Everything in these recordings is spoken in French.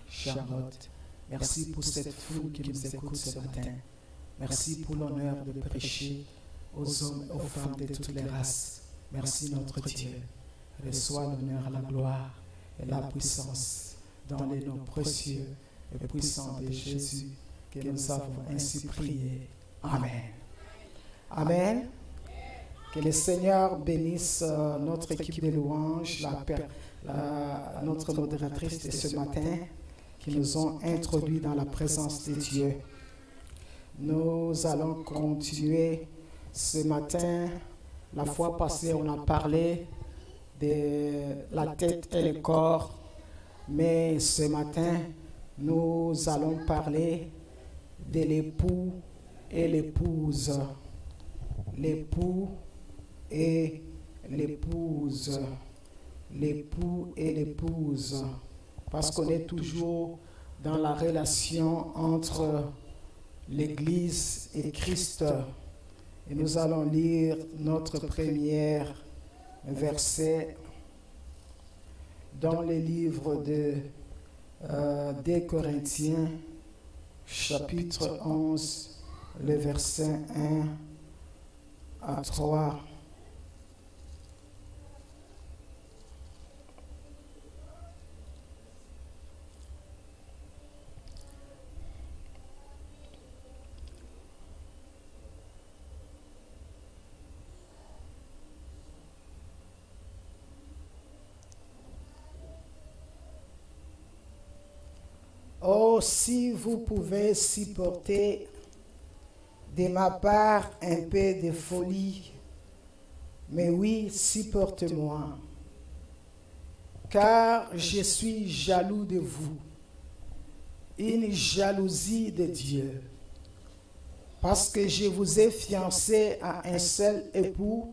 Charlotte. Merci pour cette foule qui nous écoute ce matin. Merci pour l'honneur de prêcher aux hommes et aux femmes de toutes les races. Merci notre Dieu. Reçois l'honneur, la gloire et la puissance dans les noms précieux et puissants de Jésus que nous avons ainsi prié. Amen. Amen. Que le Seigneur bénisse notre équipe de louanges, notre modératrice de ce matin, qui nous ont introduits dans la présence de Dieu. Nous allons continuer ce matin. La fois passée, on a parlé de la tête et le corps, mais ce matin, nous allons parler de l'époux et l'épouse. L'époux et l'épouse. L'époux et l'épouse. Parce qu'on est toujours dans la relation entre l'Église et Christ. Et nous allons lire notre premier verset dans le livre des Corinthiens, chapitre 11, le verset 1 à 3. Oh, si vous pouvez supporter de ma part un peu de folie, mais oui, supporte-moi, car je suis jaloux de vous, une jalousie de Dieu, parce que je vous ai fiancé à un seul époux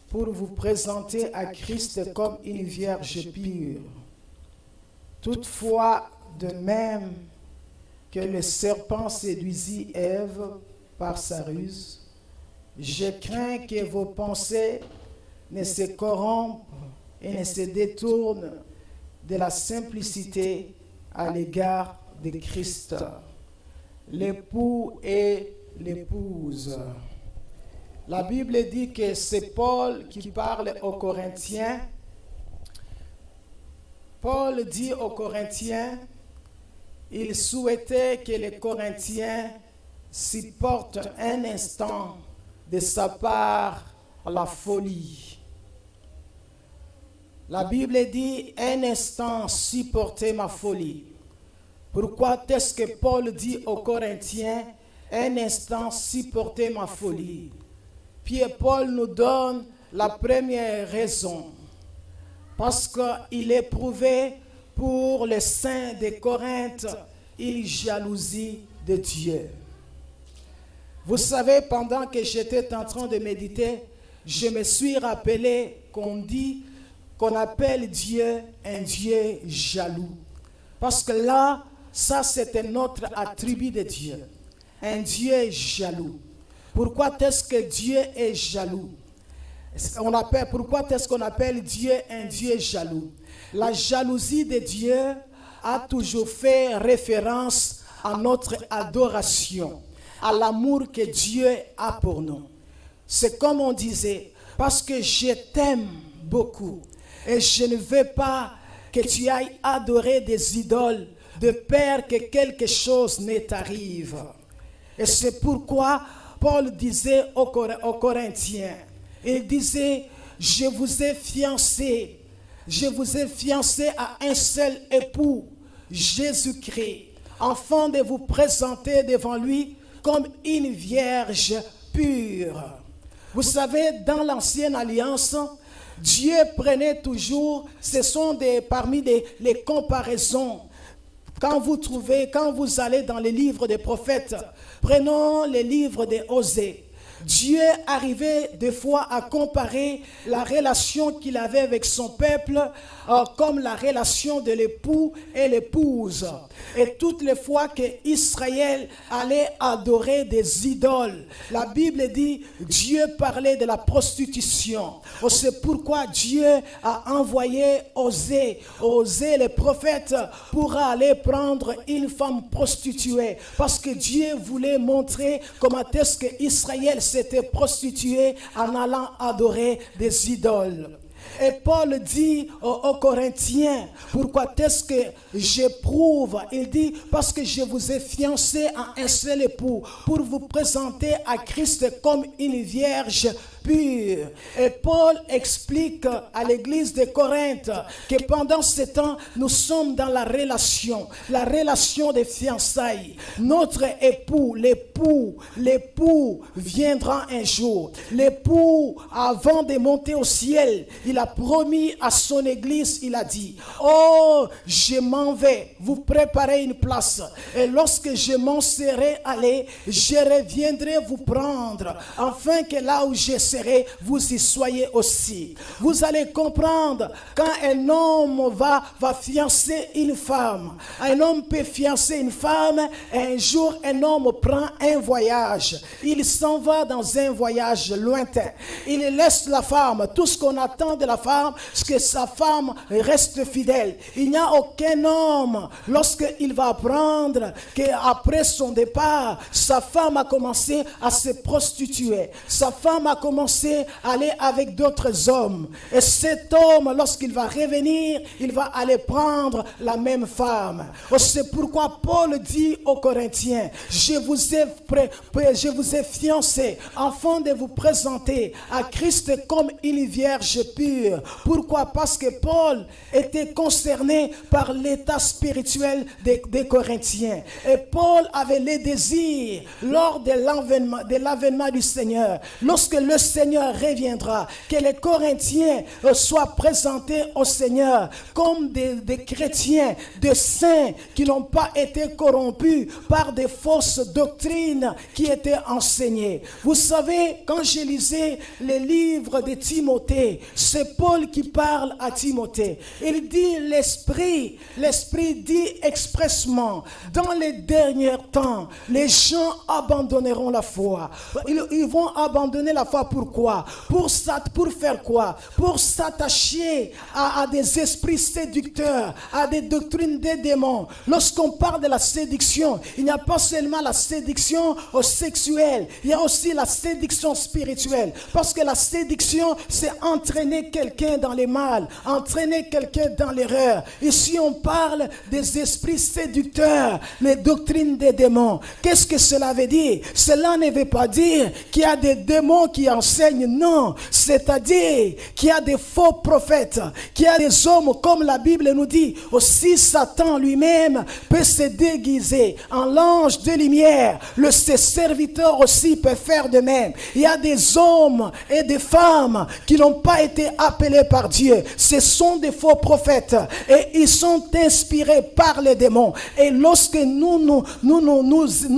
pour vous présenter à Christ comme une vierge pure. Toutefois, de même que le serpent séduisit Ève par sa ruse, je crains que vos pensées ne se corrompent et ne se détournent de la simplicité à l'égard de Christ. L'époux et l'épouse. La Bible dit que c'est Paul qui parle aux Corinthiens. Paul dit aux Corinthiens, il souhaitait que les Corinthiens supportent un instant de sa part la folie. La Bible dit un instant supporter ma folie. Pourquoi est-ce que Paul dit aux Corinthiens un instant supporter ma folie? Puis Paul nous donne la première raison. Parce qu'il est prouvé pour les saints de Corinthe, il jalousie de Dieu. Vous savez, pendant que j'étais en train de méditer, je me suis rappelé qu'on appelle Dieu un Dieu jaloux. Parce que là, ça c'est un autre attribut de Dieu. Un Dieu jaloux. Pourquoi est-ce que Dieu est jaloux? Pourquoi est-ce qu'on appelle Dieu un Dieu jaloux? La jalousie de Dieu a toujours fait référence à notre adoration, à l'amour que Dieu a pour nous. C'est comme on disait, parce que je t'aime beaucoup et je ne veux pas que tu ailles adorer des idoles de peur que quelque chose ne t'arrive. Et c'est pourquoi Paul disait aux Corinthiens, il disait, je vous ai fiancé à un seul époux, Jésus-Christ, afin de vous présenter devant lui comme une vierge pure. Vous savez, dans l'ancienne alliance, Dieu prenait toujours, ce sont parmi les comparaisons. Quand vous allez dans les livres des prophètes, prenons les livres de Osée. Dieu arrivait des fois à comparer la relation qu'il avait avec son peuple comme la relation de l'époux et l'épouse. Et toutes les fois que Israël allait adorer des idoles, la Bible dit Dieu parlait de la prostitution. C'est pourquoi Dieu a envoyé Osée les prophètes pour aller prendre une femme prostituée, parce que Dieu voulait montrer comment est-ce que Israël s'était prostitué en allant adorer des idoles. Et Paul dit aux Corinthiens, pourquoi est-ce que j'éprouve? Il dit, parce que je vous ai fiancé à un seul époux, pour vous présenter à Christ comme une vierge pure. Et Paul explique à l'église de Corinthe que pendant ce temps, nous sommes dans la relation des fiançailles. Notre époux, l'époux viendra un jour. L'époux, avant de monter au ciel, il a promis à son église, il a dit, oh, je m'en vais vous préparer une place. Et lorsque je m'en serai allé, je reviendrai vous prendre, afin que là où je serai, vous y soyez aussi. Vous allez comprendre, quand un homme va fiancer une femme, un homme peut fiancer une femme, et un jour un homme prend un voyage. Il s'en va dans un voyage lointain. Il laisse la femme. Tout ce qu'on attend de la femme, c'est que sa femme reste fidèle. Il n'y a aucun homme, lorsqu'il va apprendre qu'après son départ, sa femme a commencé à se prostituer. Sa femme a commencé à aller avec d'autres hommes. Et cet homme, lorsqu'il va revenir, il va aller prendre la même femme. C'est pourquoi Paul dit aux Corinthiens, je vous ai fiancé afin de vous présenter à Christ comme une vierge pure. Pourquoi? Parce que Paul était concerné par l'état spirituel des Corinthiens. Et Paul avait les désirs lors de l'avènement du Seigneur. Lorsque le Seigneur reviendra, que les Corinthiens soient présentés au Seigneur comme des chrétiens, des saints qui n'ont pas été corrompus par des fausses doctrines qui étaient enseignées. Vous savez, quand je lisais les livres de Timothée, c'est Paul qui parle à Timothée. Il dit l'Esprit dit expressement, dans les derniers temps, les gens abandonneront la foi. Ils vont abandonner la foi. Pourquoi? Pour faire quoi? Pour s'attacher à des esprits séducteurs, à des doctrines des démons. Lorsqu'on parle de la séduction, il n'y a pas seulement la séduction sexuelle, il y a aussi la séduction spirituelle. Parce que la séduction, c'est entraîner quelqu'un dans le mal, entraîner quelqu'un dans l'erreur. Ici, on parle des esprits séducteurs, les doctrines des démons. Qu'est-ce que cela veut dire? Cela ne veut pas dire qu'il y a des démons qui enseignent, non. C'est-à-dire qu'il y a des faux prophètes, qu'il y a des hommes, comme la Bible nous dit, aussi Satan lui-même peut se déguiser en l'ange de lumière. Ses serviteurs aussi peuvent faire de même. Il y a des hommes et des femmes qui n'ont pas été appelés par Dieu. Ce sont des faux prophètes et ils sont inspirés par les démons. Et lorsque nous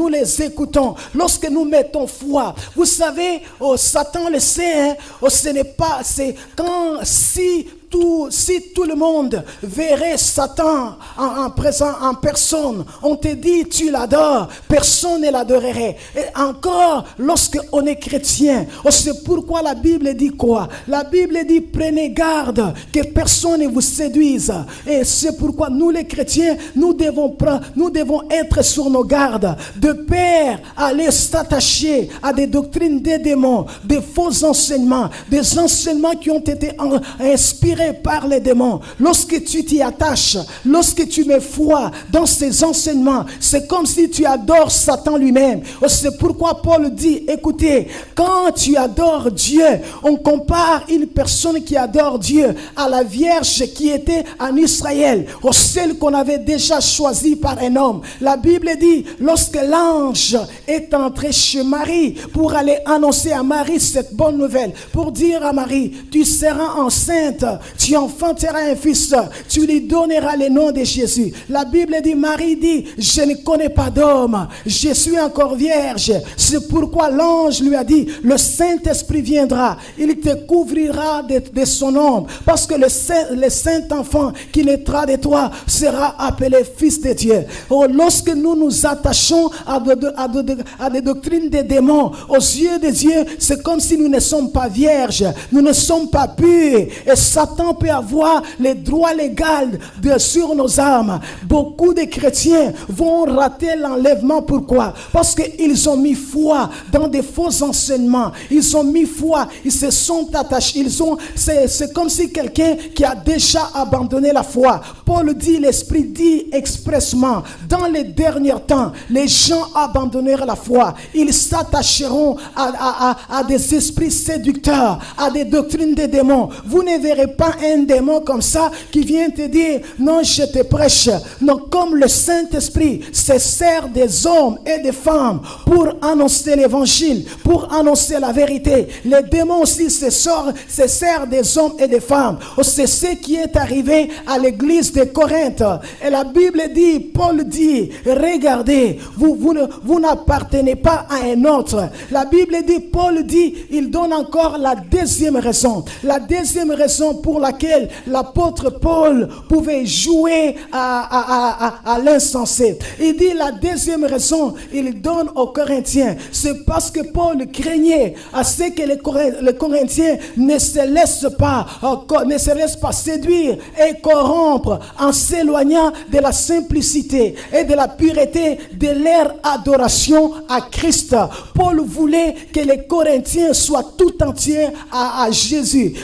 les écoutons, lorsque nous mettons foi, vous savez, Satan le sait, ce n'est pas, c'est quand si tout le monde verrait Satan en personne, on te dit tu l'adores, personne ne l'adorerait. Et encore, lorsqu'on est chrétien, c'est pourquoi la Bible dit quoi? La Bible dit prenez garde que personne ne vous séduise. Et c'est pourquoi nous les chrétiens, nous devons être sur nos gardes, de peur à aller s'attacher à des doctrines des démons, des faux enseignements, des enseignements qui ont été inspirés par les démons. Lorsque tu t'y attaches, lorsque tu mets foi dans ces enseignements, c'est comme si tu adores Satan lui-même. C'est pourquoi Paul dit, écoutez, quand tu adores Dieu, on compare une personne qui adore Dieu à la Vierge qui était en Israël, au celle qu'on avait déjà choisie par un homme. La Bible dit, lorsque l'ange est entré chez Marie pour aller annoncer à Marie cette bonne nouvelle, pour dire à Marie, tu seras enceinte tu enfanteras un fils, tu lui donneras le nom de Jésus. La Bible dit, Marie dit, je ne connais pas d'homme, je suis encore vierge. C'est pourquoi l'ange lui a dit, le Saint-Esprit viendra, il te couvrira de son ombre, parce que le saint enfant qui naîtra de toi sera appelé fils de Dieu. Oh, lorsque nous nous attachons à des doctrines des démons, aux yeux de Dieu, c'est comme si nous ne sommes pas vierges, nous ne sommes pas purs, et Satan peut avoir les droits légaux sur nos âmes. Beaucoup de chrétiens vont rater l'enlèvement. Pourquoi? Parce qu'ils ont mis foi dans des faux enseignements. Ils ont mis foi, ils se sont attachés. C'est comme si quelqu'un qui a déjà abandonné la foi. Paul dit, l'Esprit dit expressement, dans les derniers temps, les gens abandonnèrent la foi. Ils s'attacheront à des esprits séducteurs, à des doctrines des démons. Vous ne verrez pas un démon comme ça qui vient te dire, non, je te prêche. Non, comme le Saint-Esprit se sert des hommes et des femmes pour annoncer l'évangile, pour annoncer la vérité. Les démons aussi se servent des hommes et des femmes. C'est ce qui est arrivé à l'église de Corinthe. Et la Bible dit, Paul dit, regardez, vous n'appartenez pas à un autre. La Bible dit, Paul dit, il donne encore la deuxième raison. La deuxième raison pour laquelle l'apôtre Paul pouvait jouer à l'insensé. Il dit la deuxième raison, il donne aux Corinthiens, c'est parce que Paul craignait à ce que les Corinthiens ne se laissent pas séduire et corrompre en s'éloignant de la simplicité et de la pureté de leur adoration à Christ. Paul voulait que les Corinthiens soient tout entiers à Jésus.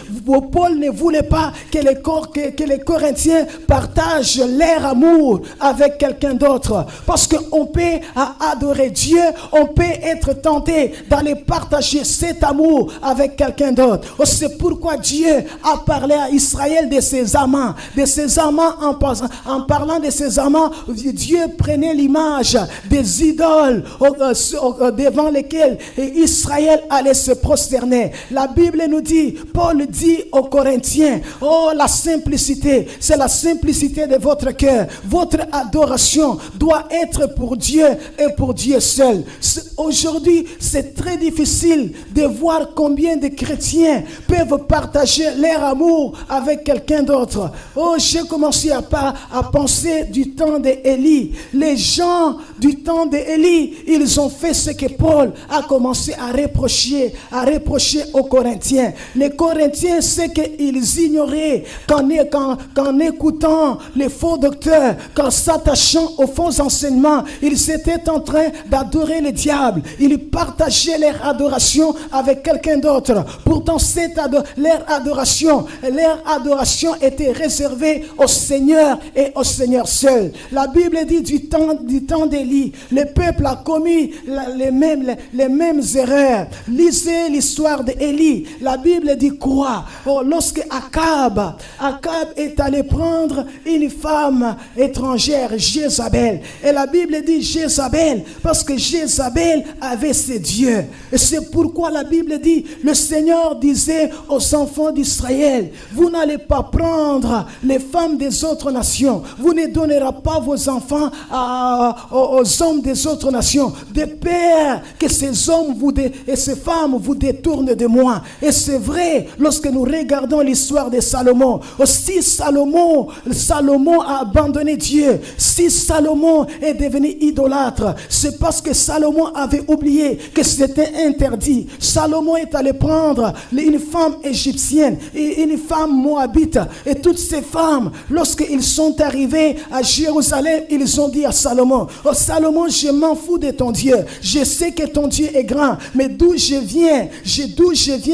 Paul ne voulait pas que les Corinthiens partagent leur amour avec quelqu'un d'autre. Parce qu'on peut adorer Dieu, on peut être tenté d'aller partager cet amour avec quelqu'un d'autre. C'est pourquoi Dieu a parlé à Israël de ses amants. De ses amants, en parlant de ses amants, Dieu prenait l'image des idoles devant lesquelles Israël allait se prosterner. La Bible nous dit, Paul dit aux Corinthiens, oh, la simplicité, c'est la simplicité de votre cœur. Votre adoration doit être pour Dieu et pour Dieu seul. Aujourd'hui, c'est très difficile de voir combien de chrétiens peuvent partager leur amour avec quelqu'un d'autre. Oh, j'ai commencé à penser du temps d'Élie. Les gens du temps d'Élie, ils ont fait ce que Paul a commencé à reprocher aux Corinthiens. Les Corinthiens, c'est qu'ils ignoraient qu'en écoutant les faux docteurs, qu'en s'attachant aux faux enseignements, ils étaient en train d'adorer le diable. Ils partageaient leur adoration avec quelqu'un d'autre. Pourtant, leur adoration était réservée au Seigneur et au Seigneur seul. La Bible dit du temps d'Élie, le peuple a commis les mêmes erreurs. Lisez l'histoire d'Élie. La Bible dit quoi? Oh, lorsque Akab est allé prendre une femme étrangère, Jézabel. Et la Bible dit Jézabel, parce que Jézabel avait ses dieux. Et c'est pourquoi la Bible dit, le Seigneur disait aux enfants d'Israël, vous n'allez pas prendre les femmes des autres nations. Vous ne donnerez pas vos enfants aux hommes des autres nations, de peur que ces hommes et ces femmes vous détournent de moi. Et c'est vrai, lorsque nous regardons l'histoire de Salomon, si Salomon a abandonné Dieu, si Salomon est devenu idolâtre, c'est parce que Salomon avait oublié que c'était interdit. Salomon est allé prendre une femme égyptienne et une femme moabite, et toutes ces femmes, lorsqu'ils sont arrivés à Jérusalem, ils ont dit à Salomon, oh Salomon, je m'en fous de ton Dieu, je sais que ton Dieu est grand, mais d'où je viens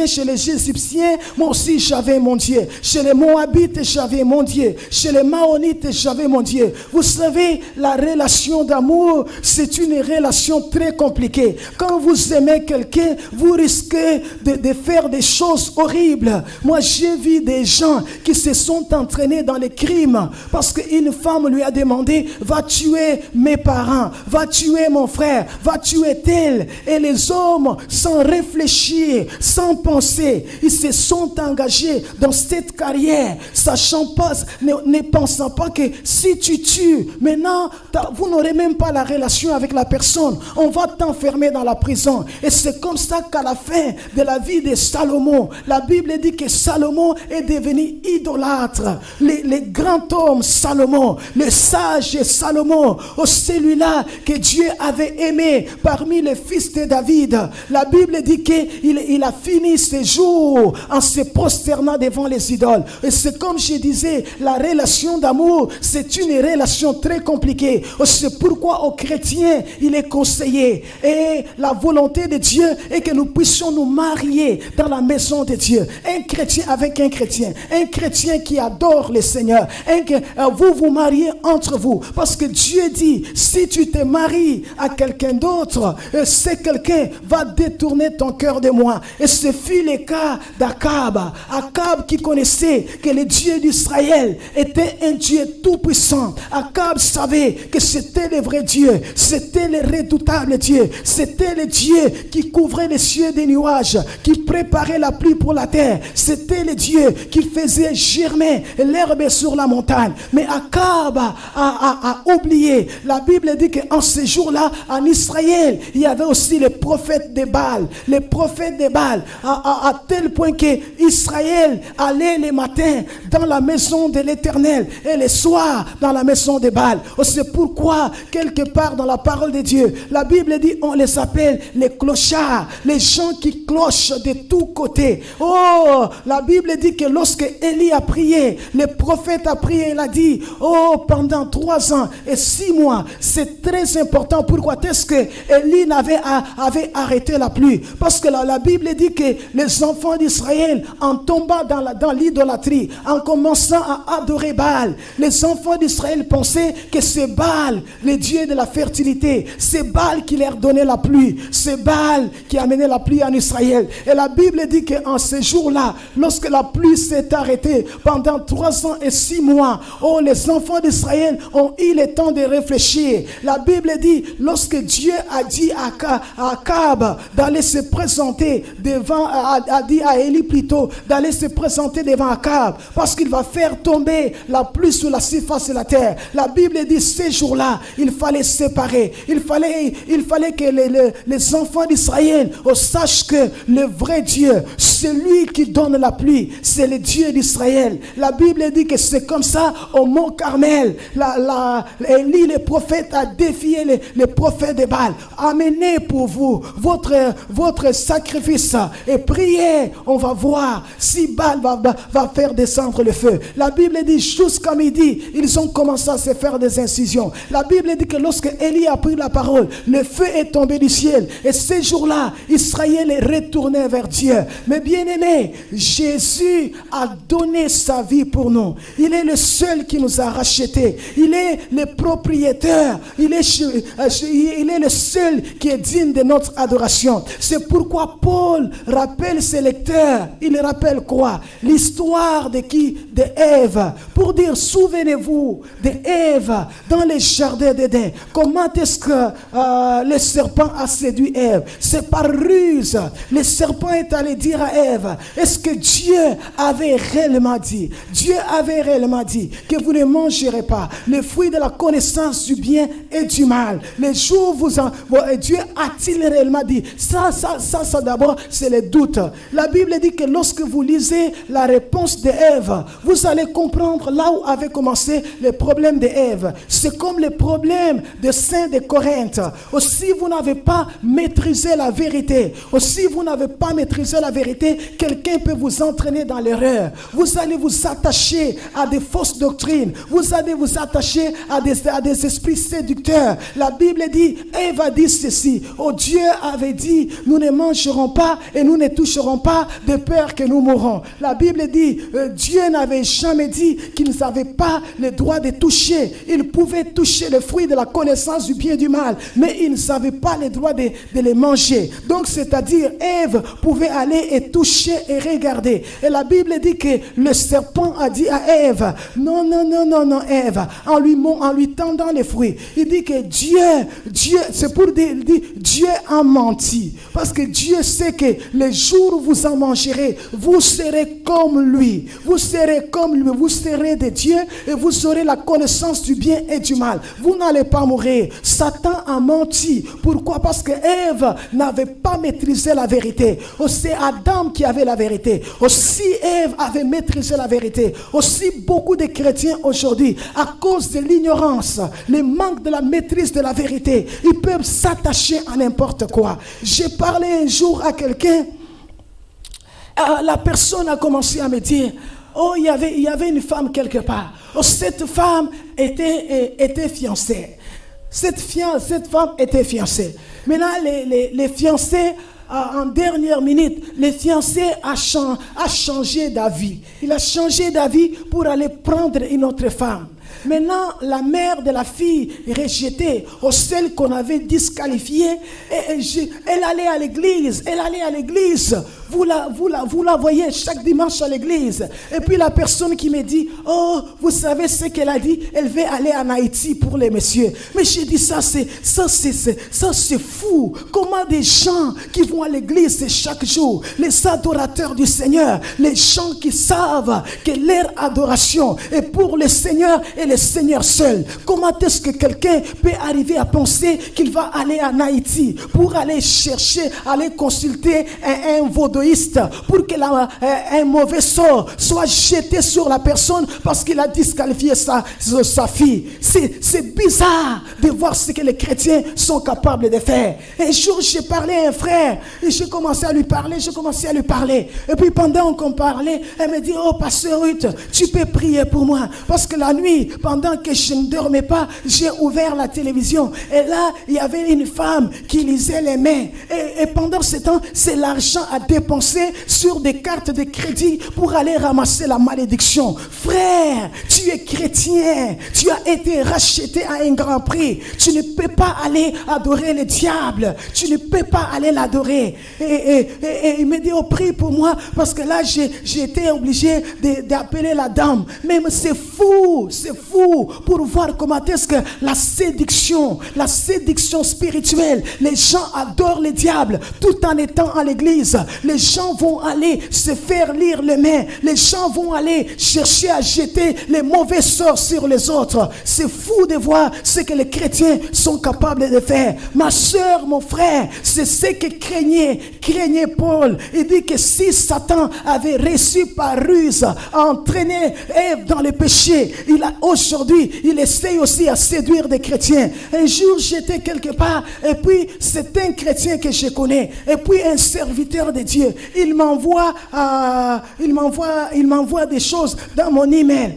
chez les Égyptiens, moi aussi j'avais mon Dieu, chez les Moabites j'avais mon Dieu, chez les Maonites j'avais mon Dieu. Vous savez, la relation d'amour, c'est une relation très compliquée. Quand vous aimez quelqu'un, vous risquez de faire des choses horribles. Moi j'ai vu des gens qui se sont entraînés dans les crimes parce qu'une femme lui a demandé, va tuer mes parents, va tuer mon frère, va tuer tel. Et les hommes, sans réfléchir, sans penser, ils se sont engagés dans cette carrière, sachant pas, ne pensant pas que si tu tues, maintenant, vous n'aurez même pas la relation avec la personne. On va t'enfermer dans la prison. Et c'est comme ça qu'à la fin de la vie de Salomon, la Bible dit que Salomon est devenu idolâtre. Les grands hommes Salomon, le sage Salomon, celui-là que Dieu avait aimé parmi les fils de David. La Bible dit qu'il a fini ses jours en se prosternant devant les idoles. Et c'est comme je disais, la relation d'amour, c'est une relation très compliquée. C'est pourquoi aux chrétiens, il est conseillé. Et la volonté de Dieu est que nous puissions nous marier dans la maison de Dieu. Un chrétien avec un chrétien qui adore le Seigneur. Vous vous mariez entre vous. Parce que Dieu dit, si tu te maries à quelqu'un d'autre, c'est quelqu'un va détourner ton cœur de moi. Et ce fut le cas d'Akab. Akab qui connaissait que le Dieu d'Israël était un Dieu tout-puissant. Akab savait que c'était le vrai Dieu. C'était le redoutable Dieu. C'était le Dieu qui couvrait les cieux des nuages, qui préparait la pluie pour la terre. C'était le Dieu qui faisait germer l'herbe sur la montagne. Mais Akab a oublié. La Bible dit qu'en ce jour-là, en Israël, il y avait aussi les prophètes de Baal. Les prophètes de Baal, à tel point que Israël allait les matins dans la maison de l'Éternel et les soirs dans la maison de Baal. C'est pourquoi, quelque part dans la parole de Dieu, la Bible dit on les appelle les clochards, les gens qui clochent de tous côtés. Oh, la Bible dit que lorsque Élie a prié, le prophète a prié, il a dit, oh, pendant 3 ans et 6 mois, c'est très important. Pourquoi est-ce que Élie avait arrêté la pluie? Parce que la Bible dit que les enfants d'Israël, en tombant dans l'idolâtrie, en commençant à adorer Baal, les enfants d'Israël pensaient que c'est Baal, le Dieu de la fertilité. C'est Baal qui leur donnait la pluie. C'est Baal qui amenait la pluie en Israël. Et la Bible dit qu'en ces jours-là, lorsque la pluie s'est arrêtée pendant 3 ans et 6 mois, oh, les enfants d'Israël ont eu le temps de réfléchir. La Bible dit, lorsque Dieu a dit à Akab d'aller se présenter devant, a dit à Élie plutôt, d'aller se présenter devant Akab, parce qu'il va faire tomber la pluie sur la surface de la terre. La Bible dit, ces jours-là, il fallait séparer. Il fallait que les enfants d'Israël sachent que le vrai Dieu, celui qui donne la pluie, c'est le Dieu d'Israël. La Bible dit que c'est comme ça au mont Carmel. Élie, le prophète, a défié les prophètes de Baal. Amenez pour vous votre sacrifice et priez. On va voir si Baal va faire descendre le feu. La Bible dit jusqu'à midi, ils ont commencé à se faire des incisions. La Bible dit que lorsque Élie a pris la parole, le feu est tombé du ciel. Et ces jours-là, Israël est retourné vers Dieu. Mais bien aimé, Jésus a donné sa vie pour nous. Il est le seul qui nous a rachetés. Il est le propriétaire. Il est le seul qui est digne de notre adoration. C'est pourquoi Paul rappelle ses lecteurs. Il rappelle quoi? L'histoire de qui? De Ève. Pour dire, souvenez-vous de Ève dans les jardins d'Éden. Comment est-ce que le serpent a séduit Ève? C'est par ruse. Le serpent est allé dire à Ève, est-ce que Dieu avait réellement dit? Dieu avait réellement dit que vous ne mangerez pas le fruit de la connaissance du bien et du mal. Les jours Dieu a-t-il réellement dit? Ça d'abord, c'est le doute. La Bible dit que lorsque vous lisez la réponse d'Ève, vous allez comprendre là où avait commencé le problème d'Ève. C'est comme le problème de Saint de Corinthe. Aussi, vous n'avez pas maîtrisé la vérité. Aussi, vous n'avez pas maîtrisé la vérité, quelqu'un peut vous entraîner dans l'erreur. Vous allez vous attacher à des fausses doctrines. Vous allez vous attacher à des esprits séducteurs. La Bible dit, Ève a dit ceci. Oh, Dieu avait dit, nous ne mangerons pas et nous ne toucherons pas de peur que nous mourrons. La Bible dit, Dieu n'avait jamais dit qu'ils n'avaient pas le droit de toucher. Ils pouvaient toucher le fruit de la connaissance du bien et du mal, mais ils n'avaient pas le droit de les manger. Donc, c'est-à-dire, Ève pouvait aller et toucher et regarder. Et la Bible dit que le serpent a dit à Ève, non, Ève, en lui tendant les fruits. Il dit que Dieu, c'est pour dire, il dit, Dieu a menti. Parce que Dieu sait que les jours où vous en mangerez, vous serez comme lui. Vous serez comme lui. Vous serez des dieux et vous aurez la connaissance du bien et du mal. Vous n'allez pas mourir. Satan a menti. Pourquoi? Parce que Ève n'avait pas maîtrisé la vérité. C'est Adam qui avait la vérité. Aussi Ève avait maîtrisé la vérité. Aussi beaucoup de chrétiens aujourd'hui, à cause de l'ignorance, le manque de la maîtrise de la vérité, ils peuvent s'attacher à n'importe quoi. J'ai parlé un jour à quelqu'un, la personne a commencé à me dire, oh, il y avait une femme quelque part. Oh, cette femme était fiancée. Cette femme était fiancée. Maintenant, les fiancés, en dernière minute, le fiancé a changé d'avis. Il a changé d'avis pour aller prendre une autre femme. Maintenant, la mère de la fille rejetée, celle qu'on avait disqualifiée, elle allait à l'église. Elle allait à l'église. Vous la voyez chaque dimanche à l'église. Et puis la personne qui me dit, oh, vous savez ce qu'elle a dit? Elle veut aller en Haïti pour les messieurs. Mais j'ai dit, ça c'est fou. Comment des gens qui vont à l'église chaque jour, les adorateurs du Seigneur, les gens qui savent que leur adoration est pour le Seigneur et le Seigneur seul. Comment est-ce que quelqu'un peut arriver à penser qu'il va aller en Haïti pour aller chercher, aller consulter un vaudouiste pour que un mauvais sort soit jeté sur la personne parce qu'il a disqualifié sa fille? C'est bizarre de voir ce que les chrétiens sont capables de faire. Un jour, j'ai parlé à un frère et j'ai commencé à lui parler. Et puis pendant qu'on parlait, elle me dit, oh, pasteur Ruth, tu peux prier pour moi. Parce que la nuit, pendant que je ne dormais pas, j'ai ouvert la télévision. Et là, il y avait une femme qui lisait les mains. Et pendant ce temps, c'est l'argent à dépenser sur des cartes de crédit pour aller ramasser la malédiction. Frère, tu es chrétien. Tu as été racheté à un grand prix. Tu ne peux pas aller adorer le diable. Tu ne peux pas aller l'adorer. Et il me dit, oh, prie pour moi parce que là, j'ai été obligé d'appeler la dame. Même c'est fou pour voir comment est-ce que la séduction spirituelle, les gens adorent le diable tout en étant à l'église. Les gens vont aller se faire lire les mains. Les gens vont aller chercher à jeter les mauvais sorts sur les autres. C'est fou de voir ce que les chrétiens sont capables de faire. Ma soeur, mon frère, c'est ce que craignait Paul. Il dit que si Satan avait réussi par ruse à entraîner Ève dans le péché, aujourd'hui, il essaye aussi à séduire des chrétiens. Un jour, j'étais quelque part et puis c'est un chrétien que je connais et puis un serviteur de Dieu. Il m'envoie des choses dans mon email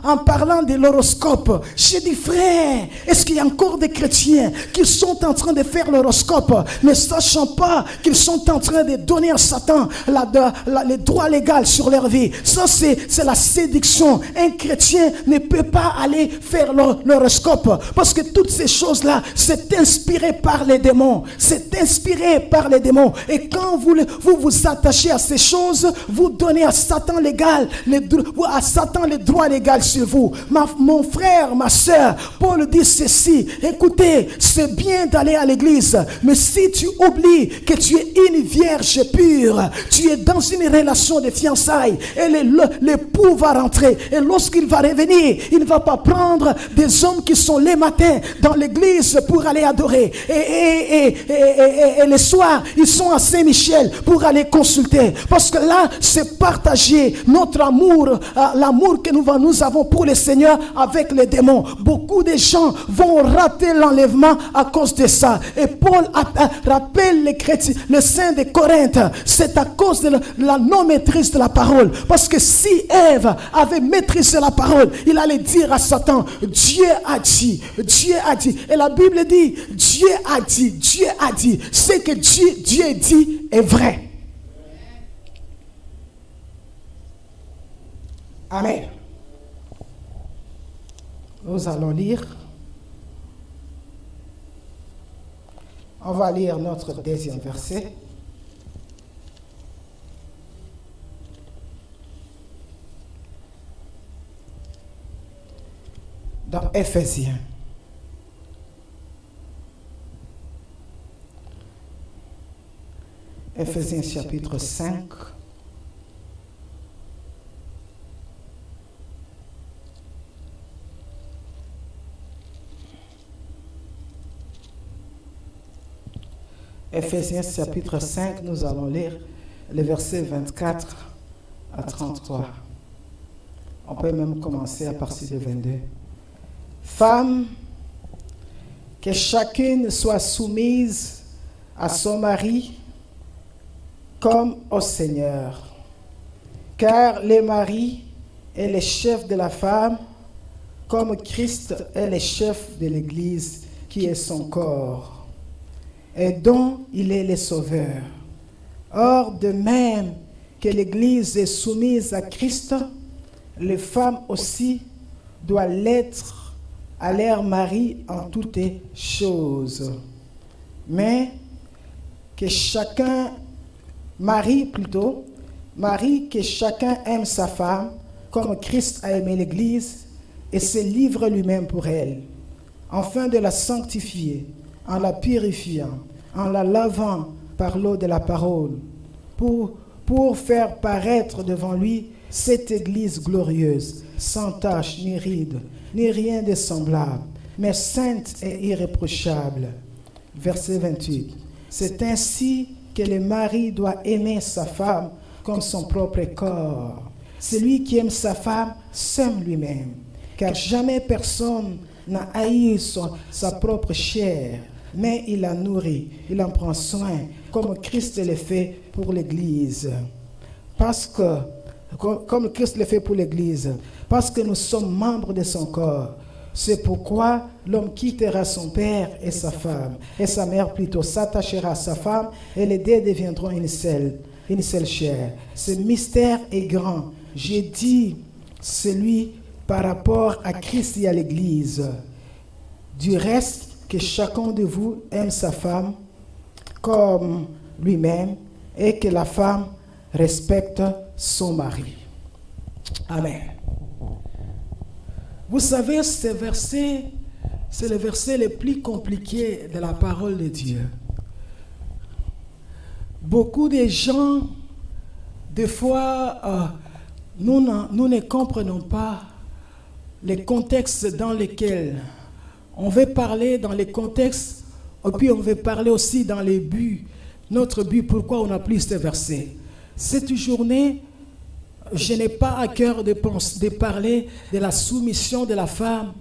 en parlant de l'horoscope. J'ai dit, frère, est-ce qu'il y a encore des chrétiens qui sont en train de faire l'horoscope, ne sachant pas qu'ils sont en train de donner à Satan le droit légal sur leur vie? Ça, c'est la séduction. Un chrétien ne peut pas aller faire l'horoscope parce que toutes ces choses-là, c'est inspiré par les démons. Et quand vous vous attachez à ces choses, vous donnez à Satan le droit légal sur vous. Mon frère, ma soeur, Paul dit ceci: écoutez, c'est bien d'aller à l'église, mais si tu oublies que tu es une vierge pure, tu es dans une relation de fiançailles et l'époux va rentrer, et lorsqu'il va revenir, il ne va pas prendre des hommes qui sont les matins dans l'église pour aller adorer et le soir ils sont à Saint-Michel pour aller consulter, parce que là c'est partager notre amour, l'amour que nous avons pour le Seigneur avec les démons. Beaucoup de gens vont rater l'enlèvement à cause de ça, et Paul rappelle les chrétiens, les saints de Corinthe, c'est à cause de la non-maîtrise de la parole. Parce que si Ève avait maîtrisé la parole, il allait dire à Satan: Dieu a dit. Et la Bible dit, Dieu a dit. Ce que Dieu dit est vrai. Amen. Nous allons lire. On va lire notre deuxième verset. Dans Éphésiens. Éphésiens chapitre 5. Ephésiens chapitre 5, nous allons lire les versets 24 à 33. On peut même commencer à partir de 22. Femmes, que chacune soit soumise à son mari comme au Seigneur. Car le mari est le chef de la femme, comme Christ est le chef de l'Église, qui est son corps, et dont il est le sauveur. Or, de même que l'Église est soumise à Christ, les femmes aussi doivent l'être à leur mari en toutes choses. Mais que chacun, Marie que chacun aime sa femme, comme Christ a aimé l'Église, et se livre lui-même pour elle, afin de la sanctifier, en la purifiant, en la lavant par l'eau de la parole, pour faire paraître devant lui cette Église glorieuse, sans tache ni ride, ni rien de semblable, mais sainte et irréprochable. Verset 28. C'est ainsi que le mari doit aimer sa femme comme son propre corps. Celui qui aime sa femme s'aime lui-même, car jamais personne n'a haï sa propre chair, mais il la nourrit, il en prend soin, comme Christ le fait pour l'Église. Comme Christ le fait pour l'Église, parce que nous sommes membres de son corps. C'est pourquoi l'homme quittera son père et sa femme, et sa mère plutôt, s'attachera à sa femme, et les deux deviendront une seule chair. Ce mystère est grand. J'ai dit celui par rapport à Christ et à l'Église. Du reste, que chacun de vous aime sa femme comme lui-même, et que la femme respecte son mari. Amen. Vous savez, ce verset, c'est le verset le plus compliqué de la parole de Dieu. Beaucoup de gens, des fois, nous ne comprenons pas les contextes dans lesquels on veut parler, dans les contextes, et puis on veut parler aussi dans les buts. Notre but, pourquoi on a pris ce verset. Cette journée, je n'ai pas à cœur de parler de la soumission de la femme,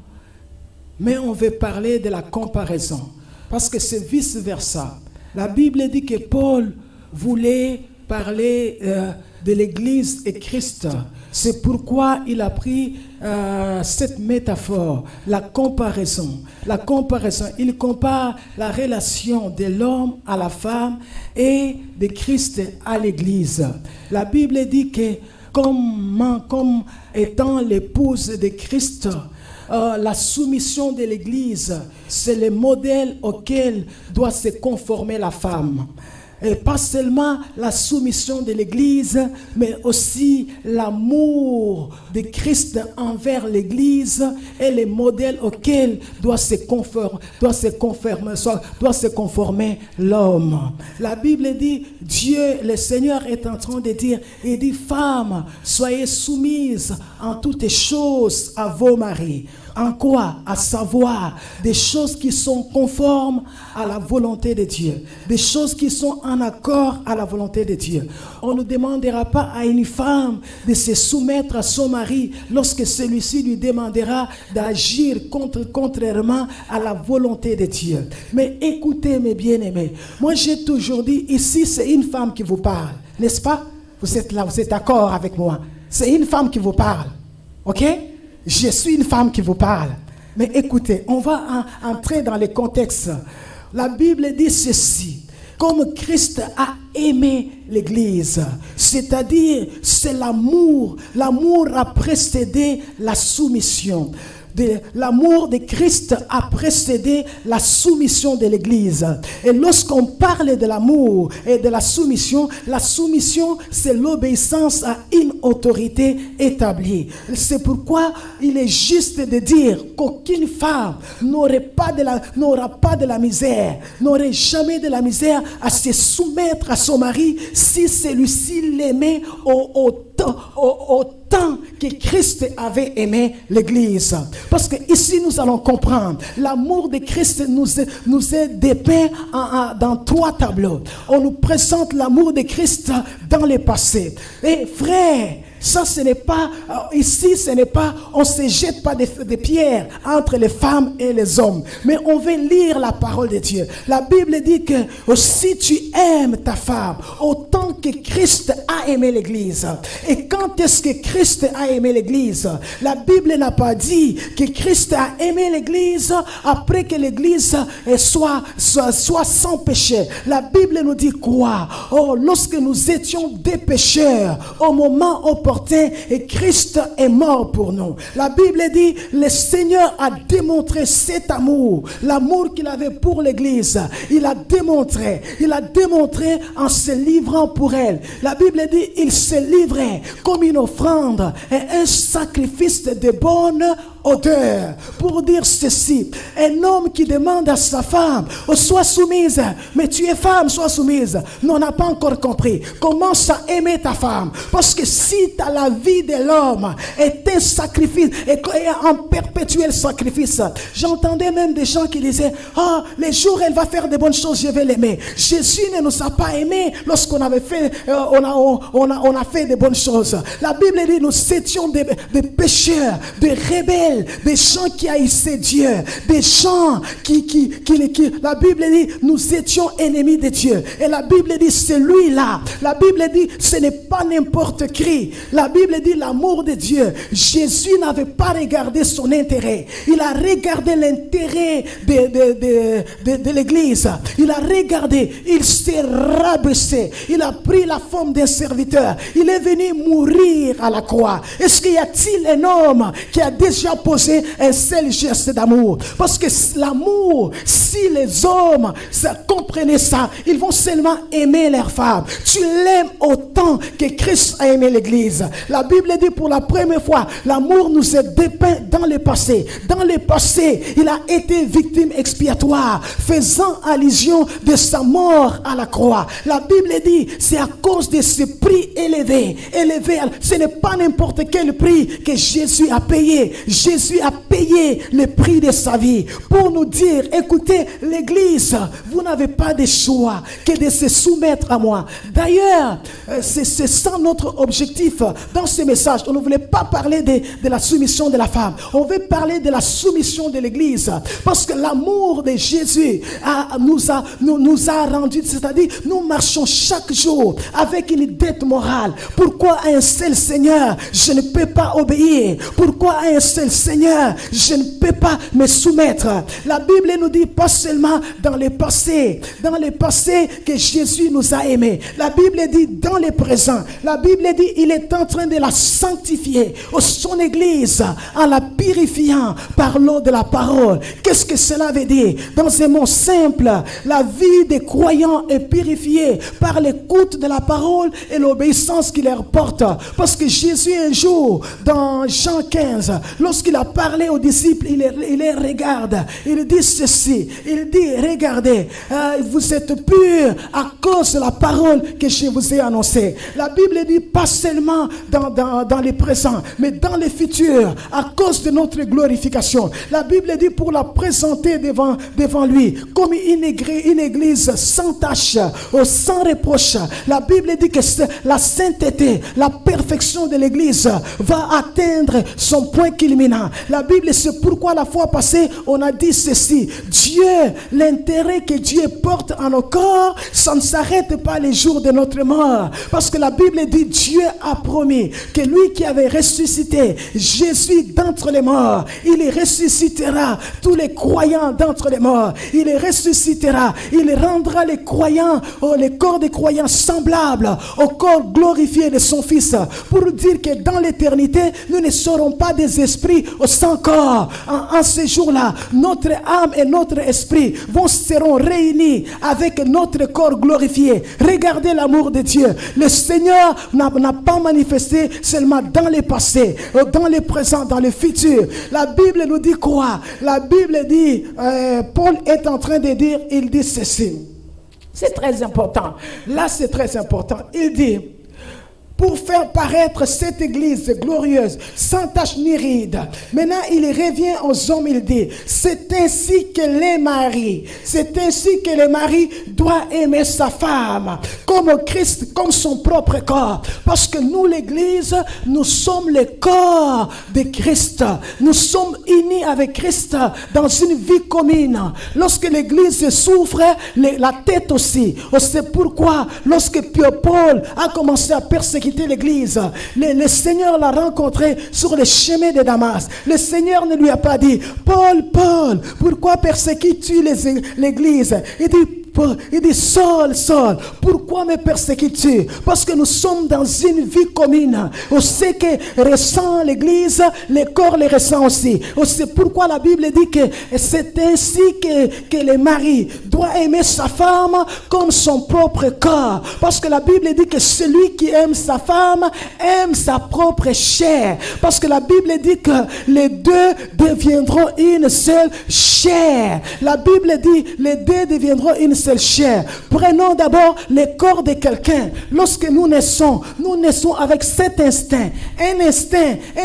mais on veut parler de la comparaison. Parce que c'est vice-versa. La Bible dit que Paul voulait parler de l'Église et Christ. C'est pourquoi il a pris cette métaphore, la comparaison. La comparaison, il compare la relation de l'homme à la femme et de Christ à l'Église. La Bible dit que comme étant l'épouse de Christ, la soumission de l'Église, c'est le modèle auquel doit se conformer la femme. Et pas seulement la soumission de l'Église, mais aussi l'amour de Christ envers l'Église et les modèles auxquels doit se conformer l'homme. La Bible dit, Dieu, le Seigneur est en train de dire, il dit, femmes, soyez soumises en toutes choses à vos maris. En quoi? À savoir des choses qui sont conformes à la volonté de Dieu, des choses qui sont en accord à la volonté de Dieu. On ne demandera pas à une femme de se soumettre à son mari lorsque celui-ci lui demandera d'agir contrairement à la volonté de Dieu. Mais écoutez mes bien-aimés, moi j'ai toujours dit, ici c'est une femme qui vous parle, n'est-ce pas? Vous êtes là, vous êtes d'accord avec moi? C'est une femme qui vous parle, ok? Je suis une femme qui vous parle. Mais écoutez, on va entrer dans le contexte. La Bible dit ceci. Comme Christ a aimé l'Église, c'est-à-dire c'est l'amour. L'amour a précédé la soumission. L'amour de Christ a précédé la soumission de l'Église. Et lorsqu'on parle de l'amour et de la soumission, c'est l'obéissance à une autorité établie. C'est pourquoi il est juste de dire qu'aucune femme n'aura pas de la misère, n'aurait jamais de la misère à se soumettre à son mari si celui-ci l'aimait au autant que Christ avait aimé l'Église. Parce que ici nous allons comprendre, l'amour de Christ nous est dépeint dans 3 tableaux. On nous présente l'amour de Christ dans le passé. Et frère, ça ce n'est pas, ici ce n'est pas, on ne se jette pas des pierres entre les femmes et les hommes. Mais on veut lire la parole de Dieu. La Bible dit que si tu aimes ta femme, autant que Christ a aimé l'Église. Et quand est-ce que Christ a aimé l'Église? La Bible n'a pas dit que Christ a aimé l'Église après que l'Église soit sans péché. La Bible nous dit quoi? Oh, lorsque nous étions des pécheurs, au moment opportun, et Christ est mort pour nous. La Bible dit, le Seigneur a démontré cet amour, l'amour qu'il avait pour l'Église. Il a démontré en se livrant pour elle. La Bible dit, il se livrait comme une offrande et un sacrifice de bonne odeur. Pour dire ceci, un homme qui demande à sa femme, sois soumise, mais tu es femme, sois soumise. Non, on n'a pas encore compris. Commence à aimer ta femme. Parce que si la vie de l'homme est un sacrifice, et un perpétuel sacrifice, j'entendais même des gens qui disaient, les jours elle va faire de bonnes choses, je vais l'aimer. Jésus ne nous a pas aimés lorsqu'on avait fait, on a fait de bonnes choses. La Bible dit, nous étions des pécheurs, des rebelles, des gens qui haïssaient Dieu, des gens qui la Bible dit, nous étions ennemis de Dieu. Et la Bible dit, celui-là, la Bible dit, ce n'est pas n'importe qui. La Bible dit, l'amour de Dieu. Jésus n'avait pas regardé son intérêt. Il a regardé l'intérêt de l'Église. Il a regardé, il s'est rabaissé. Il a pris la forme d'un serviteur. Il est venu mourir à la croix. Est-ce qu'il y a-t-il un homme qui a déjà posé un seul geste d'amour? Parce que l'amour, si les hommes comprenaient ça, ils vont seulement aimer leur femme. Tu l'aimes autant que Christ a aimé l'Église. La Bible dit pour la première fois, l'amour nous est dépeint dans le passé. Dans le passé, il a été victime expiatoire, faisant allusion de sa mort à la croix. La Bible dit, c'est à cause de ce prix élevé. Ce n'est pas n'importe quel prix que Jésus a payé. Jésus a payé le prix de sa vie pour nous dire, écoutez, l'Église, vous n'avez pas de choix que de se soumettre à moi. D'ailleurs, c'est ça notre objectif dans ce message. On ne voulait pas parler de la soumission de la femme. On veut parler de la soumission de l'Église. Parce que l'amour de Jésus nous a rendu, c'est-à-dire nous marchons chaque jour avec une dette morale. Pourquoi à un seul Seigneur je ne peux pas obéir? Pourquoi à un seul Seigneur je ne peux pas me soumettre? La Bible nous dit pas seulement dans le passé que Jésus nous a aimés. La Bible dit dans le présent. La Bible dit il est en train de la sanctifier, son Église, en la purifiant par l'eau de la parole. Qu'est-ce que cela veut dire? Dans un mot simple, la vie des croyants est purifiée par l'écoute de la parole et l'obéissance qu'il leur porte. Parce que Jésus un jour, dans Jean 15, lorsqu'il a parlé aux disciples, il les regarde. Il dit ceci, il dit, regardez, vous êtes purs à cause de la parole que je vous ai annoncée. La Bible dit pas seulement dans les présents, mais dans les futurs, à cause de notre glorification. La Bible dit pour la présenter devant lui, comme une église sans tache, sans reproche. La Bible dit que la sainteté, la perfection de l'église va atteindre son point culminant. La Bible, c'est pourquoi la fois passée, on a dit ceci. Dieu, l'intérêt que Dieu porte en nos corps, ça ne s'arrête pas les jours de notre mort. Parce que la Bible dit, Dieu a promis que lui qui avait ressuscité Jésus d'entre les morts, il ressuscitera tous les croyants d'entre les morts. Il ressuscitera, il rendra les croyants, les corps des croyants semblables au corps glorifié de son Fils. Pour dire que dans l'éternité, nous ne serons pas des esprits sans corps. En ce jour-là, notre âme et notre esprit seront réunis avec notre corps glorifié. Regardez l'amour de Dieu. Le Seigneur n'a pas manifesté seulement dans le passé, dans le présent, dans le futur. La Bible nous dit quoi? La Bible dit, Paul est en train de dire, il dit ceci. C'est très important. Là, c'est très important. Il dit, pour faire paraître cette église glorieuse, sans tache ni ride. Maintenant, il revient aux hommes, il dit, c'est ainsi que les maris, c'est ainsi que le mari doit aimer sa femme, comme Christ, comme son propre corps. Parce que nous, l'église, nous sommes le corps de Christ. Nous sommes unis avec Christ dans une vie commune. Lorsque l'église souffre, la tête aussi. C'est pourquoi, lorsque Paul a commencé à persécuter l'église, le Seigneur l'a rencontré sur le chemin de Damas. Le Seigneur ne lui a pas dit, Paul, pourquoi persécutes-tu l'église? Il dit, Saul, pourquoi me persécutes-tu? Parce que nous sommes dans une vie commune. On sait que ressent l'église, le corps les ressent aussi. C'est pourquoi la Bible dit que c'est ainsi que le mari doit aimer sa femme comme son propre corps. Parce que la Bible dit que celui qui aime sa femme aime sa propre chair. Parce que la Bible dit que les deux deviendront une seule chair. La Bible dit les deux deviendront une seule chair. Prenons d'abord le corps de quelqu'un. Lorsque nous naissons avec cet instinct. Un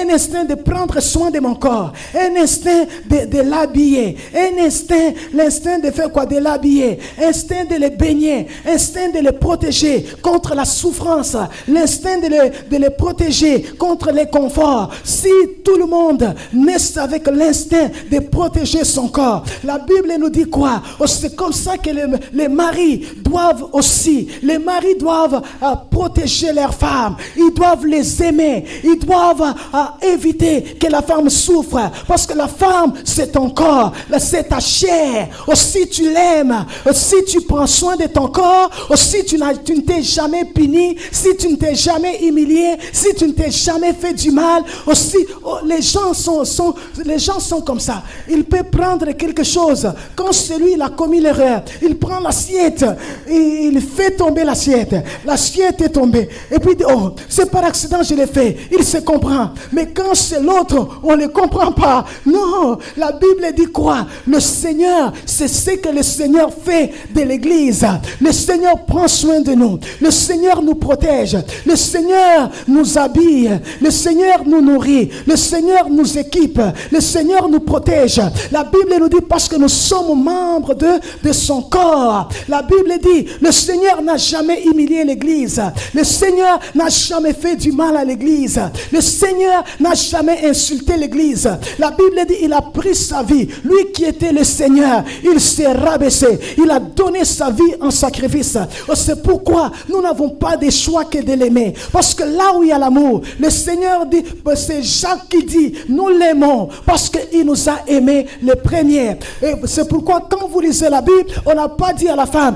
instinct de prendre soin de mon corps. Un instinct de l'habiller. Un instinct, l'instinct de faire quoi? De l'habiller. Instinct de le baigner. Instinct de le protéger contre la souffrance. L'instinct de le protéger contre les conforts. Si tout le monde naît avec l'instinct de protéger son corps, la Bible nous dit quoi? C'est comme ça que les maris doivent aussi, protéger leurs femmes. Ils doivent les aimer. Ils doivent éviter que la femme souffre. Parce que la femme, c'est ton corps. C'est ta chair. Si tu l'aimes, si tu prends soin de ton corps, si tu ne t'es jamais puni, si tu ne t'es jamais humilié, si tu ne t'es jamais fait du mal, aussi, les gens sont comme ça. Il peut prendre quelque chose. Quand celui il a commis l'erreur, il prend l'assiette, et il fait tomber l'assiette. L'assiette est tombée. Et puis, oh, c'est par accident je l'ai fait. Il se comprend. Mais quand c'est l'autre, on ne le comprend pas. Non, la Bible dit quoi? Le Seigneur, c'est ce que le Seigneur fait de l'église. Le Seigneur prend soin de nous. Le Seigneur nous protège. Le Seigneur nous habille. Le Seigneur nous nourrit. Le Seigneur nous équipe. Le Seigneur nous protège. La Bible nous dit parce que nous sommes membres de son corps. La Bible dit, le Seigneur n'a jamais humilié l'église. Le Seigneur n'a jamais fait du mal à l'église. Le Seigneur n'a jamais insulté l'église. La Bible dit, il a pris sa vie. Lui qui était le Seigneur, il s'est rabaissé. Il a donné sa vie en sacrifice. C'est pourquoi nous n'avons pas de choix que de l'aimer. Parce que là où il y a l'amour, le Seigneur dit, c'est Jacques qui dit, nous l'aimons parce qu'il nous a aimés les premiers. Et c'est pourquoi quand vous lisez la Bible, on n'a pas dit à la femme,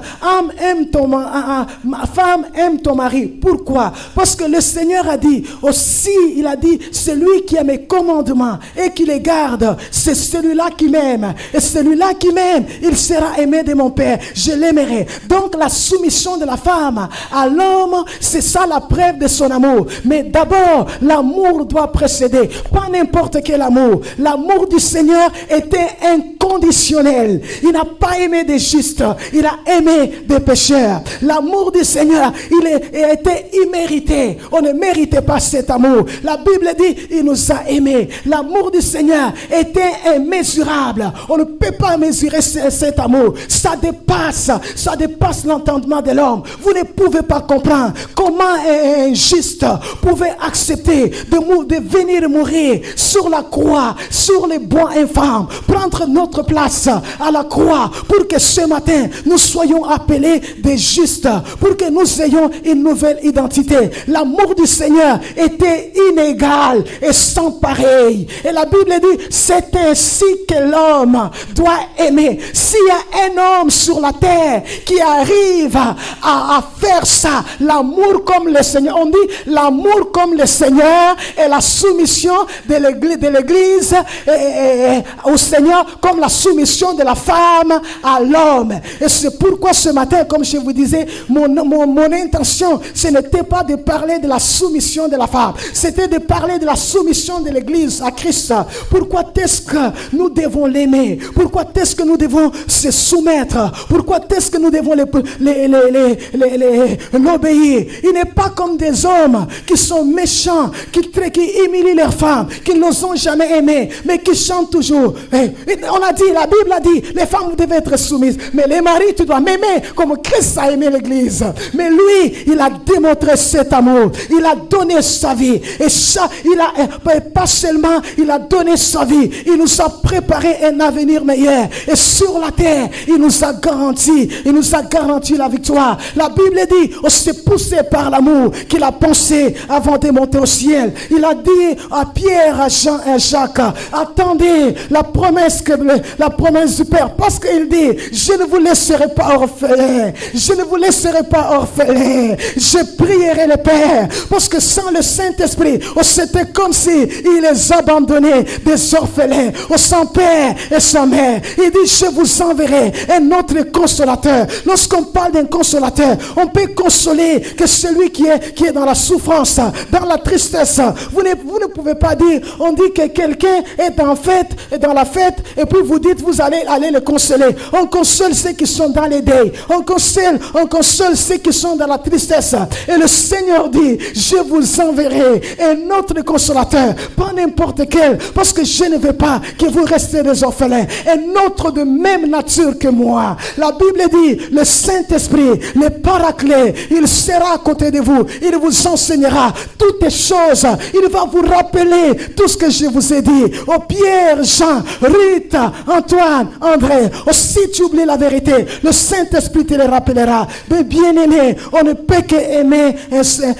ma femme aime ton mari. Pourquoi? Parce que le Seigneur a dit aussi, il a dit, celui qui a mes commandements et qui les garde, c'est celui-là qui m'aime. Et celui-là qui m'aime, il sera aimé de mon Père. Je l'aimerai. Donc la soumission de la femme à l'homme, c'est ça la preuve de son amour. Mais d'abord, l'amour doit précéder. Pas n'importe quel amour. L'amour du Seigneur était inconditionnel. Il n'a pas aimé des justes. Il a aimé des pécheurs. L'amour du Seigneur, il était immérité. On ne méritait pas cet amour. La Bible dit, il nous a aimés. L'amour du Seigneur était immesurable. On ne peut pas mesurer cet amour. Ça dépasse l'entendement de l'homme. Vous ne pouvez pas comprendre comment un juste pouvait accepter de venir mourir sur la croix, sur les bois infâmes, prendre notre place à la croix pour que ce matin nous soyons appelés des justes, pour que nous ayons une nouvelle identité. L'amour du Seigneur était inégal et sans pareil. Et la Bible dit, c'est ainsi que l'homme doit aimer. S'il y a un homme sur la terre qui arrive à faire ça, l'amour comme le Seigneur, on dit l'amour comme le Seigneur et la soumission de l'église au Seigneur comme la soumission de la femme à l'homme. Et c'est pourquoi ce matin, comme je vous disais, mon intention, ce n'était pas de parler de la soumission de la femme. C'était de parler de la soumission de l'Église à Christ. Pourquoi est-ce que nous devons l'aimer? Pourquoi est-ce que nous devons se soumettre? Pourquoi est-ce que nous devons l'obéir? Il n'est pas comme des hommes qui sont méchants, qui humilient leurs femmes, qui ne les ont jamais aimées, mais qui chantent toujours. On a dit, la Bible a dit, les femmes vous devez être soumises, mais les maris, tu dois m'aimer comme Christ a aimé l'Église. Mais lui, il a démontré cet amour. Il a donné sa vie. Et ça, pas seulement, il a donné sa vie. Il nous a préparé un avenir meilleur. Et sur la terre, il nous a garanti la victoire. La Bible dit, on s'est poussé par l'amour qu'il a pensé avant de monter au ciel. Il a dit à Pierre, à Jean et à Jacques, attendez la promesse du Père. Parce qu'il dit, je ne vous laisserai pas orphelin. Je ne vous laisserai pas orphelin. Je prierai le Père. Parce que sans le Saint-Esprit, c'était comme si il les abandonnait des orphelins, sans père et sans mère. Il dit, je vous enverrai un autre consolateur. Lorsqu'on parle d'un consolateur, on peut consoler que celui qui est dans la souffrance, dans la tristesse. Vous ne pouvez pas dire, on dit que quelqu'un est dans la fête, et puis vous dites, vous allez le consoler. On console ceux qui sont dans les deuils. On console ceux qui sont dans la tristesse. Et le Seigneur dit, je vous enverrai un autre consolateur, pas n'importe quel, parce que je ne veux pas que vous restiez des orphelins. Un autre de même nature que moi. La Bible dit, le Saint-Esprit, le Paraclet, il sera à côté de vous. Il vous enseignera toutes les choses. Il va vous rappeler tout ce que je vous ai dit. Oh Pierre, Jean, Rita, Antoine, André. Oh, si tu oublies la vérité, le Saint-Esprit te le rappellera. Mais bien aimé, on ne peut qu'aimer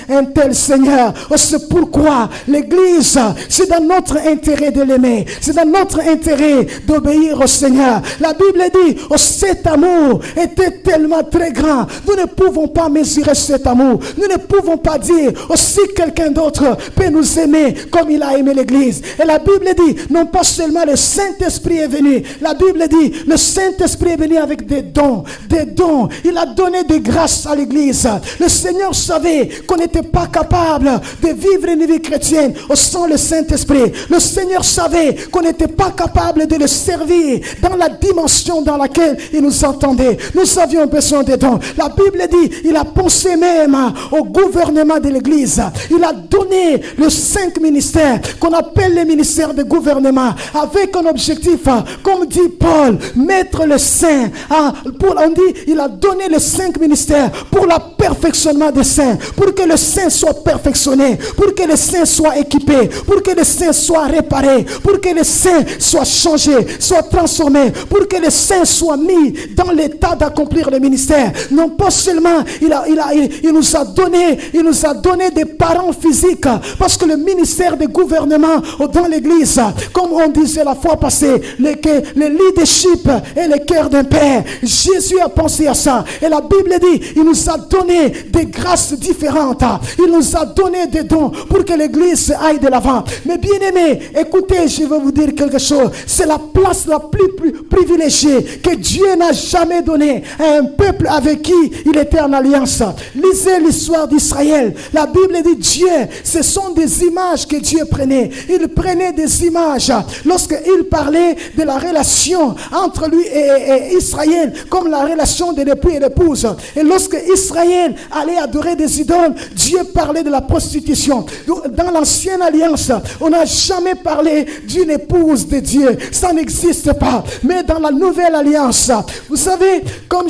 un tel Seigneur. Oh, c'est pourquoi l'Église, c'est dans notre intérêt de l'aimer. C'est dans notre intérêt d'obéir au Seigneur. La Bible dit, oh, cet amour était tellement très grand. Nous ne pouvons pas mesurer cet amour. Nous ne pouvons pas dire, oh, si quelqu'un d'autre peut nous aimer comme il a aimé l'Église. Et la Bible dit, non pas seulement le Saint-Esprit est venu. La Bible dit, le Saint-Esprit est venu avec des dons. Des dons. Il a donné des grâces à l'Église. Le Seigneur savait qu'on n'était pas capable de vivre une vie chrétienne sans le Saint-Esprit. Le Seigneur savait qu'on n'était pas capable de le servir dans la dimension dans laquelle il nous entendait. Nous avions besoin des dons. La Bible dit, il a pensé même au gouvernement de l'Église. Il a donné les 5 ministères qu'on appelle les ministères de gouvernement avec un objectif, comme dit Paul, mettre le saint. On dit, il a donné les 5 ministères pour le perfectionnement des saints, pour que le saint soit perfectionné, pour que le saint soit équipé, pour que le saint soit réparé, pour que le saint soit changé, soit transformé, pour que le saint soit mis dans l'état d'accomplir le ministère. Non pas seulement il nous a donné des parents physiques, parce que le ministère de gouvernement dans l'église, comme on disait la fois passée, le leadership est le cœur d'un père. Jésus a pensé à ça. Et la Bible dit, il nous a donné des grâces différentes. Il nous a donné des dons pour que l'église aille de l'avant. Mais bien aimé, écoutez, je vais vous dire quelque chose. C'est la place la plus privilégiée que Dieu n'a jamais donnée à un peuple avec qui il était en alliance. Lisez l'histoire d'Israël. La Bible dit, Dieu, ce sont des images que Dieu prenait. Il prenait des images lorsqu'il parlait de la relation entre lui et Israël, comme la relation de l'époux et l'épouse. Et lorsque Israël allait adorer des idoles, Dieu parlait de la prostitution. Dans l'ancienne alliance, on n'a jamais parlé d'une épouse de Dieu. Ça n'existe pas. Mais dans la nouvelle alliance, vous savez, comme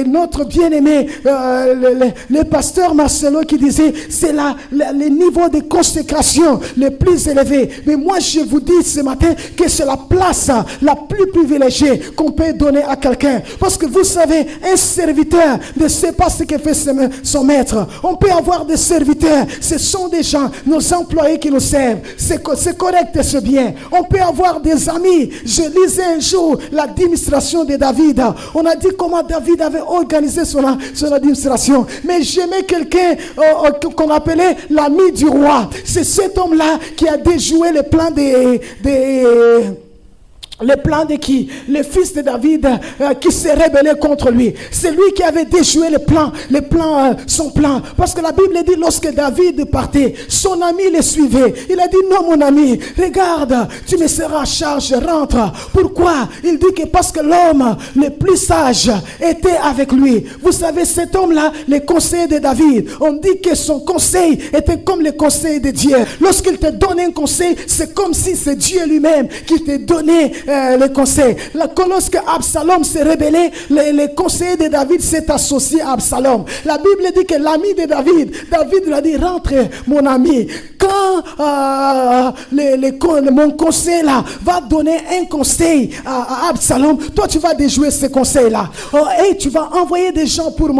notre bien-aimé, le pasteur Marcelo qui disait, c'est le niveau de consécration le plus élevé. Mais moi, je vous dis ce matin que c'est la place la plus privilégiée qu'on peut donner à quelqu'un. Parce que vous savez, un serviteur ne sait pas ce que fait son maître. On peut avoir des serviteurs, ce sont des gens, nos employés qui nous servent. C'est correct et c'est bien. On peut avoir des amis. Je lisais un jour l'administration de David. On a dit comment David avait organisé son administration. Mais j'aimais quelqu'un qu'on appelait l'ami du roi. C'est cet homme-là qui a déjoué le plan Le plan de qui? Le fils de David qui s'est rebellé contre lui. C'est lui qui avait déjoué son plan. Parce que la Bible dit, lorsque David partait, son ami le suivait. Il a dit, non mon ami, regarde, tu me seras à charge, rentre. Pourquoi? Il dit que parce que l'homme le plus sage était avec lui. Vous savez, cet homme-là, le conseil de David, on dit que son conseil était comme le conseil de Dieu. Lorsqu'il te donne un conseil, c'est comme si c'est Dieu lui-même qui te donnait les conseils. Lorsque Absalom s'est rebellé, le conseil de David s'est associé à Absalom. La Bible dit que l'ami de David lui a dit, rentre mon ami. Quand mon conseil là va donner un conseil à Absalom, toi tu vas déjouer ce conseil là. Et tu vas envoyer des gens pour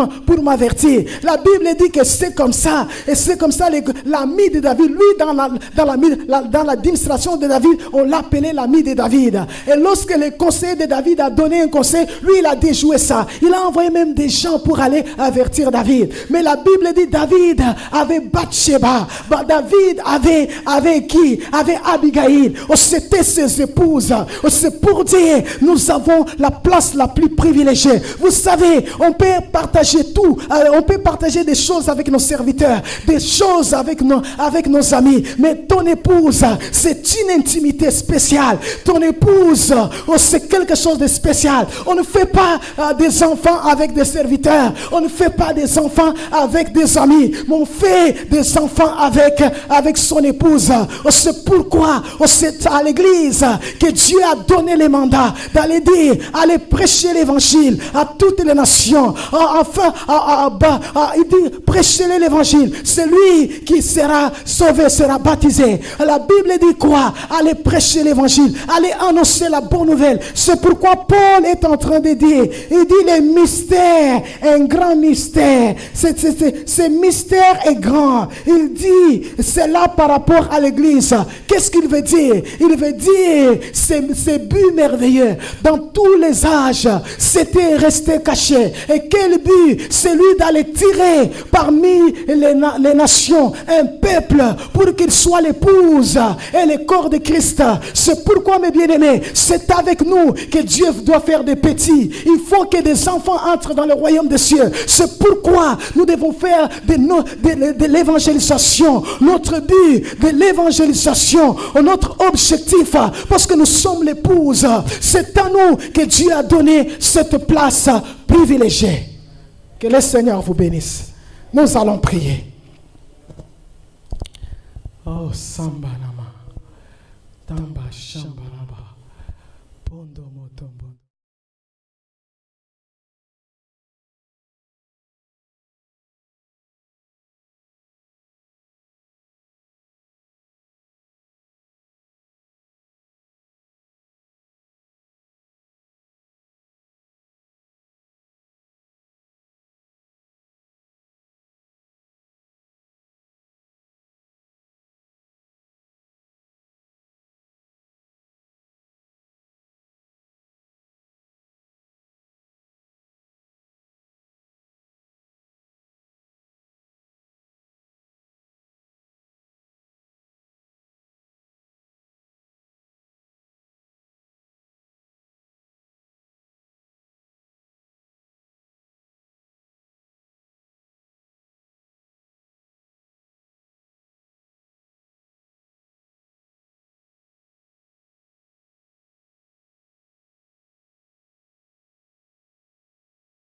m'avertir. La Bible dit que c'est comme ça. Et c'est comme ça l'ami de David, lui dans l'administration de David, on l'appelait l'ami de David. Et lorsque le conseil de David a donné un conseil, lui il a déjoué ça. Il a envoyé même des gens pour aller avertir David. Mais la Bible dit David avait Bathsheba. David avait qui? Avait Abigail. C'était ses épouses. C'est pour dire, nous avons la place la plus privilégiée. Vous savez, on peut partager tout. On peut partager des choses avec nos serviteurs, des choses avec nos amis. Mais ton épouse, c'est une intimité spéciale. Ton épouse, c'est quelque chose de spécial. On ne fait pas des enfants avec des serviteurs. On ne fait pas des enfants avec des amis. Mais on fait des enfants avec son épouse. C'est pourquoi c'est à l'église que Dieu a donné les mandats d'aller dire, aller prêcher l'évangile à toutes les nations. Il dit, prêchez l'évangile. Celui qui sera sauvé sera baptisé. La Bible dit quoi? Allez prêcher l'évangile, allez annoncer la bonne nouvelle. C'est pourquoi Paul est en train de dire, il dit les mystères, un grand mystère. Ce mystère est grand. Il dit, c'est là par rapport à l'église. Qu'est-ce qu'il veut dire? Il veut dire, ces buts merveilleux, dans tous les âges, c'était resté caché. Et quel but? Celui d'aller tirer parmi les nations un peuple pour qu'il soit l'épouse et le corps de Christ. C'est pourquoi, mes bien-aimés, c'est avec nous que Dieu doit faire des petits. Il faut que des enfants entrent dans le royaume des cieux. C'est pourquoi nous devons faire de l'évangélisation notre but, de l'évangélisation notre objectif, parce que nous sommes l'épouse. C'est à nous que Dieu a donné cette place privilégiée. Que le Seigneur vous bénisse. Nous allons prier. Oh, Samba Nama, Tamba Shamba.